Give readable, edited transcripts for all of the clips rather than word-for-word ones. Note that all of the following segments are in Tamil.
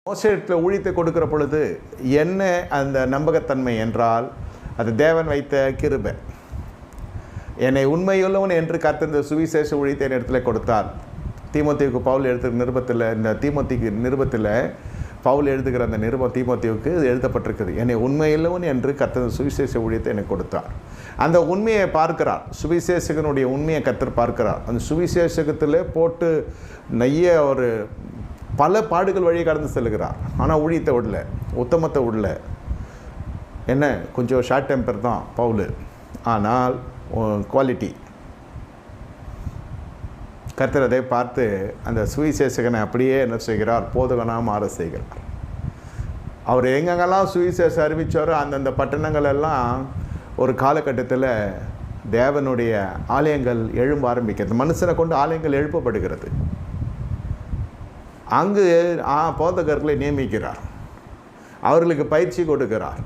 மோசேட்டில் ஊழியத்தை கொடுக்கிற பொழுது என்ன அந்த நம்பகத்தன்மை என்றால் அது தேவன் வைத்த கிருபை. என்னை உண்மையுள்ளவன் என்று கர்த்தர் சுவிசேஷ ஊழியத்தை இடத்துல கொடுத்தார். தீமோத்தேயுக்கு பவுல் எழுதுகிற நிருபத்தில், இந்த தீமோத்திக்கு நிருபத்தில் பவுல் எழுதுகிற அந்த நிருபம் தீமோத்தேயுக்கு எழுதப்பட்டிருக்குது. என்னை உண்மையுள்ளவன் என்று கர்த்தர் சுவிசேஷ ஊழியத்தை எனக்கு கொடுத்தார். அந்த உண்மையை பார்க்கிறார், சுவிசேஷகனுடைய உண்மையை கர்த்தர் பார்க்கிறார். அந்த சுவிசேஷகத்தில் போட்டு நெய்ய ஒரு பல பாடுகள் வழியை கடந்து செல்கிறார். ஆனால் ஊழியத்தை விடல, உத்தமத்தை விடல. என்ன கொஞ்சம் ஷார்ட் டெம்பர் தான் பவுல், ஆனால் குவாலிட்டி. கர்த்தர் அதை பார்த்து அந்த சுவிசேஷகனை அப்படியே என்ன செய்கிறார், போதகனாக மாற செய்கிறார். அவர் எங்கெங்கெல்லாம் சுவிசேஷம் அறிவித்தாரோ அந்தந்த பட்டணங்கள் எல்லாம் ஒரு காலகட்டத்தில் தேவனுடைய ஆலயங்கள் எழும்ப ஆரம்பிக்கிறது. மனுஷனை கொண்டு ஆலயங்கள் எழுப்பப்படுகிறது. அங்கு போதகர்களை நியமிக்கிறார், அவர்களுக்கு பயிற்சி கொடுக்கிறார்,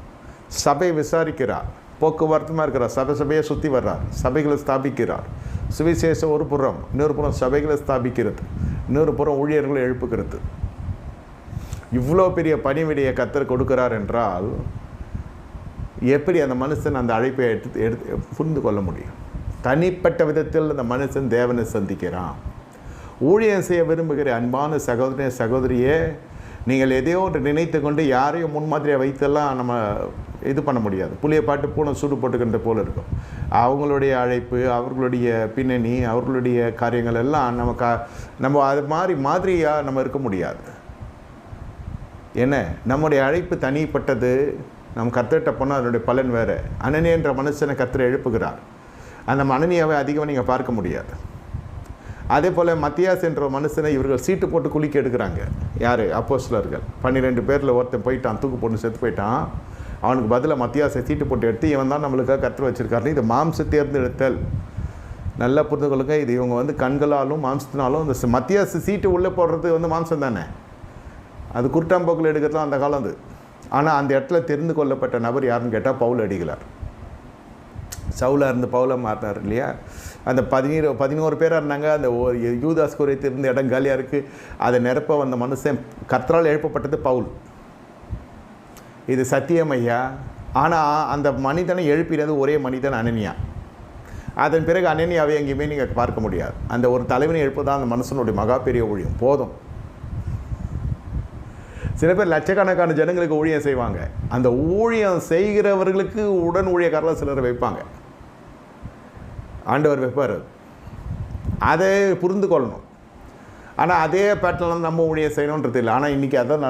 சபை விசாரிக்கிறார், போக்குவரத்துமாக இருக்கிறார், சபையை சுற்றி வர்றார், சபைகளை ஸ்தாபிக்கிறார். சுவிசேஷம் ஒரு புறம், இன்னொரு புறம் சபைகளை ஸ்தாபிக்கிறது, இன்னொரு புறம் ஊழியர்களை எழுப்புகிறது. இவ்வளோ பெரிய பணிவிடையை கர்த்தர் கொடுக்கிறார் என்றால் எப்படி அந்த மனுஷன் அந்த அழைப்பை எடுத்து புரிந்து கொள்ள முடியும்? தனிப்பட்ட விதத்தில் அந்த மனுஷன் தேவனை சந்திக்கிறான். ஊழியம் செய்ய விரும்புகிற அன்பான சகோதரனே சகோதரியே, நீங்கள் எதையோ ஒன்று நினைத்து கொண்டு யாரையும் முன்மாதிரியாக வைத்தெல்லாம் நம்ம இது பண்ண முடியாது. புளியை பாட்டு பூனை சூடு போட்டுக்கின்ற போல் இருக்கும். அவங்களுடைய அழைப்பு, அவர்களுடைய பின்னணி, அவர்களுடைய காரியங்கள் எல்லாம் நம்ம அது மாதிரியாக நம்ம இருக்க முடியாது. என்ன, நம்முடைய அழைப்பு தனிப்பட்டது. நம்ம கர்த்தர்கிட்ட போனால் அதனுடைய பலன் வேறு. அனனியா என்ற மனுஷனை கர்த்தர் எழுப்புகிறார். அந்த அனனியாவை அதிகமாக நீங்கள் பார்க்க முடியாது. அதே போல் மத்தியாஸ் என்ற மனுஷனை இவர்கள் சீட்டு போட்டு குளிக்க எடுக்கிறாங்க. யார்? அப்போஸ்தலர்கள். 12 பேரில் ஒருத்தன் போயிட்டான், தூக்கு போட்டு செத்து போயிட்டான். அவனுக்கு பதிலாக மத்தியாசை சீட்டு போட்டு எடுத்து இவன் தான் நம்மளுக்காக கர்த்தர் வச்சுருக்காரு. இது மாம்ச தேர்ந்தெடுத்தல். நல்லா புரிந்து கொள்ளுங்க. இது இவங்க கண்களாலும் மாம்சத்தினாலும் இந்த மத்தியாசு சீட்டு உள்ளே போடுறது மாம்சம் தானே. அது குருட்டாம்போக்கில் எடுக்கிறதுலாம் அந்த காலம் அது. ஆனால் அந்த இடத்துல தெரிந்து கொள்ளப்பட்ட நபர் யாருன்னு கேட்டால் பவுல் அடிகளார். சவுலாக இருந்து பவுலாக மாறினார் இல்லையா? அந்த 11 பேராக இருந்தாங்க. அந்த யூதாஸ் குறைத்து இருந்த இடம் காலியாக இருக்குது. அதை நிரப்ப வந்த மனுஷன் கர்த்தரால் எழுப்பப்பட்டது பவுல். இது சத்தியம் ஐயா. ஆனால் அந்த மனிதனை எழுப்பினது ஒரே மனிதன் அனனியா. அதன் பிறகு அனனியாவை எங்கேயுமே நீங்கள் பார்க்க முடியாது. அந்த ஒரு தலைவனை எழுப்பதான் அந்த மனுஷனுடைய மகா பெரிய ஊழியம். போதும். சில பேர் லட்சக்கணக்கான ஜனங்களுக்கு ஊழியம் செய்வாங்க. அந்த ஊழியம் செய்கிறவர்களுக்கு உடன் ஊழியக்காரர்கள் சிலர் வைப்பாங்க. ஆண்டவர் வைப்பார். அதை புரிந்து கொள்ளணும். ஆனால் அதே பேட்டர்னில் நம்ம ஊழியம் செய்யணுன்றது இல்லை. ஆனால் இன்றைக்கி அதான்